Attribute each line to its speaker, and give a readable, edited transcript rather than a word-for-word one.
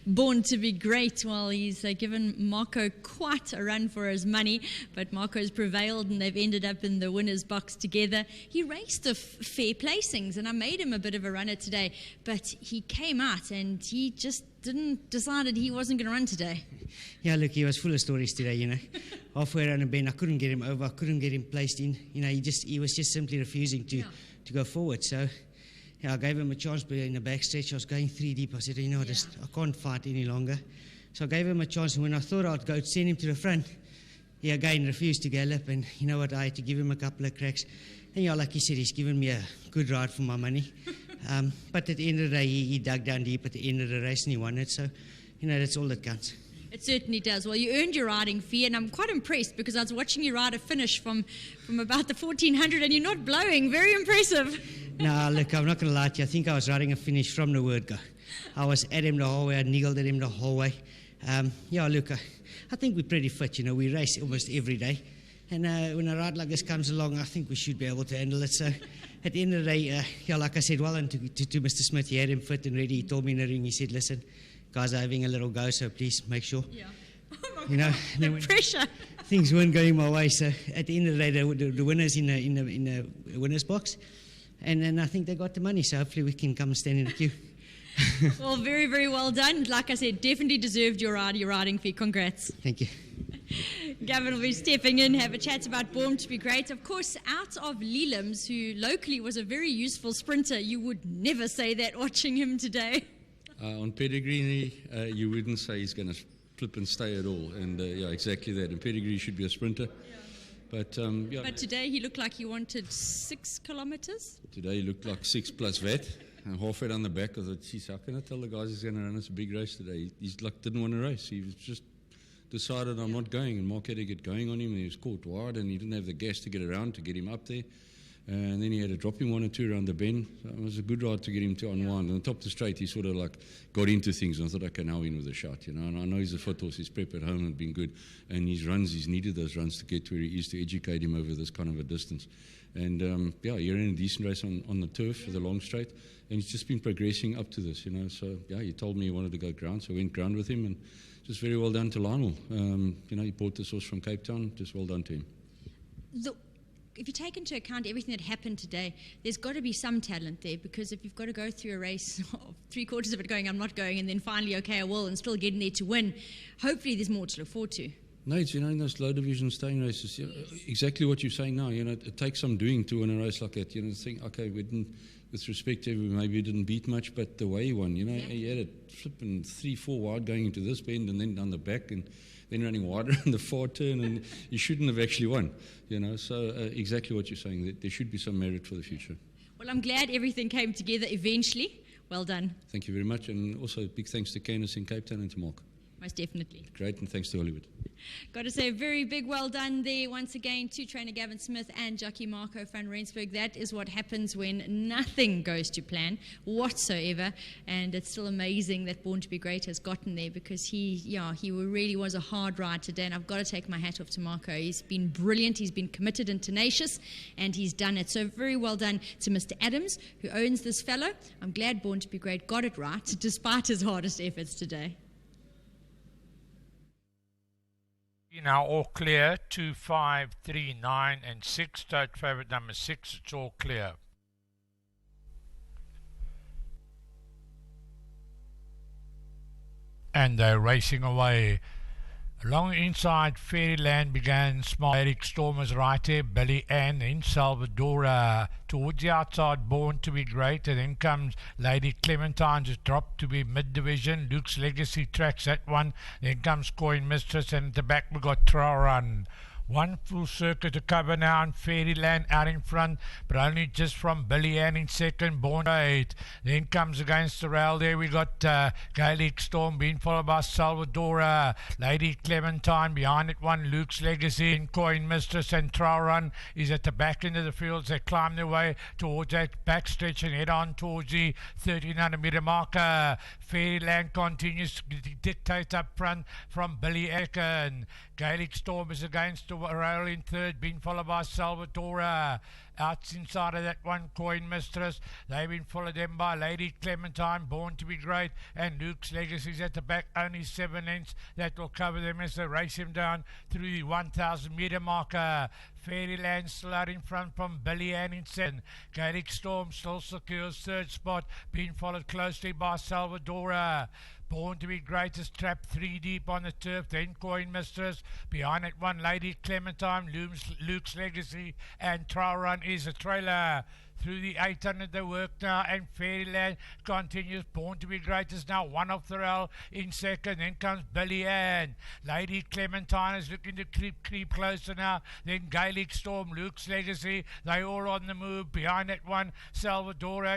Speaker 1: Born to be Great. Well, he's given Marco quite a run for his money, but Marco's prevailed and they've ended up in the winner's box together. He raced the fair placings, and I made him a bit of a runner today, but he came out and he just decided he wasn't going to run today.
Speaker 2: Yeah, look, he was full of stories today, Halfway around the bend, I couldn't get him over, I couldn't get him placed in. He was just simply refusing to go forward. So, I gave him a chance, but in the backstretch, I was going 3 deep. I said, I can't fight any longer. So I gave him a chance, and when I thought I'd go send him to the front, he again refused to gallop, and you know what, I had to give him a couple of cracks. And like he said, he's given me a good ride for my money. But at the end of the day, he dug down deep at the end of the race and he won it. So, that's all that counts.
Speaker 1: It certainly does. Well, you earned your riding fee, and I'm quite impressed because I was watching you ride a finish from about the 1400, and you're not blowing. Very impressive.
Speaker 2: No, look, I'm not going to lie to you. I think I was riding a finish from the word go. I was at him the whole way. I niggled at him the whole way. Look, I think we're pretty fit. We race almost every day. And when a ride like this comes along, I think we should be able to handle it. So at the end of the day, like I said, well done to Mr. Smith. He had him fit and ready. He told me in the ring, he said, listen, guys are having a little go, so please make sure.
Speaker 1: Yeah. Oh my God, the pressure.
Speaker 2: Things weren't going my way. So at the end of the day, the winners in the winner's box. And then I think they got the money, so hopefully we can come and stand in the queue.
Speaker 1: Well, very, very well done. Like I said, definitely deserved your riding fee. Congrats.
Speaker 2: Thank you.
Speaker 1: Gavin will be stepping in, have a chat about Born to be Great. Of course, out of Leland's, who locally was a very useful sprinter. You would never say that watching him today.
Speaker 3: On pedigree, you wouldn't say he's going to flip and stay at all. And exactly that. In pedigree, he should be a sprinter. But
Speaker 1: today he looked like he wanted 6 kilometers.
Speaker 3: Today he looked like 6 plus that. And halfway down the back, I thought, geez, how can I tell the guys he's going to run us a big race today? He's didn't want to race. He was just decided I'm not going. And Mark had to get going on him, and he was caught wide, and he didn't have the gas to get around to get him up there. And then he had to drop him 1 or 2 around the bend. So it was a good ride to get him to unwind. And on top of the straight, he sort of got into things. And I thought, okay, now in with a shot, And I know he's a fit horse. His prep at home has been good. And his runs, he's needed those runs to get to where he is, to educate him over this kind of a distance. And, he ran a decent race on the turf for the long straight. And he's just been progressing up to this, So, he told me he wanted to go ground. So I went ground with him. And just very well done to Lionel. He bought this horse from Cape Town. Just well done to him.
Speaker 1: If you take into account everything that happened today, there's got to be some talent there, because if you've got to go through a race, 3/4 of it going, I'm not going, and then finally, okay, I will, and still getting there to win, hopefully there's more to look forward to.
Speaker 3: No, it's, in those low division staying races, exactly what you're saying now, it takes some doing to win a race like that, think, okay, we didn't, with respect to everyone, maybe we didn't beat much, but the way he won, he had it flipping 3-4 wide going into this bend and then down the back and then running wider in the far turn, and you shouldn't have actually won, So exactly what you're saying, that there should be some merit for the future.
Speaker 1: Well, I'm glad everything came together eventually. Well done.
Speaker 3: Thank you very much, and also big thanks to Canis in Cape Town and to Mark.
Speaker 1: Most definitely.
Speaker 3: Great, and thanks to Hollywood.
Speaker 1: Got to say a very big well done there once again to trainer Gavin Smith and jockey Marco van Rensburg. That is what happens when nothing goes to plan whatsoever, and it's still amazing that Born to be Great has gotten there, because he really was a hard ride today, and I've got to take my hat off to Marco. He's been brilliant, he's been committed and tenacious, and he's done it. So very well done to Mr. Adams, who owns this fellow. I'm glad Born to be Great got it right despite his hardest efforts today.
Speaker 4: Now all clear, 2, 5, 3, 9 and 6, third favourite number 6, it's all clear. And they're racing away. Along inside Fairyland began small. Eric Storm was right there, Billy Ann in Salvadora. Towards the outside, Born to be Great, and then comes Lady Clementine, just dropped to be mid-division. Luke's Legacy tracks that one. Then comes Coin Mistress, and at the back we got Trial Run. One full circuit to cover now, and Fairyland out in front, but only just from Billy Ann in second, Born to be Great. Then comes against the rail there, we got Gaelic Storm being followed by Salvadora, Lady Clementine behind it one, Luke's Legacy, and Coin Mistress, and Trial Run is at the back end of the fields. They climb their way towards that backstretch and head on towards the 1300 metre marker. Fairyland continues to dictate up front from Billy Ecken. Gaelic Storm is against the rail in third, being followed by Salvadora. Out inside of that one, Coin Mistress. They've been followed then by Lady Clementine, Born to be Great, and Luke's Legacy's at the back, only 7 lengths. That will cover them as they race him down through the 1,000 metre marker. Fairyland still out in front from Billy Ann in 7. Gaelic Storm still secures third spot, being followed closely by Salvadora. Born to be Great is trapped 3 deep on the turf, then Coin Mistress. Behind it, one Lady Clementine, Luke's Legacy, and Trial Run is a trailer. Through the 800 they work now, and Fairyland continues. Born to be Great is now one off the rail in second. Then comes Billy Ann. Lady Clementine is looking to creep closer now. Then Gaelic Storm, Luke's Legacy. They all on the move. Behind that one, Salvadora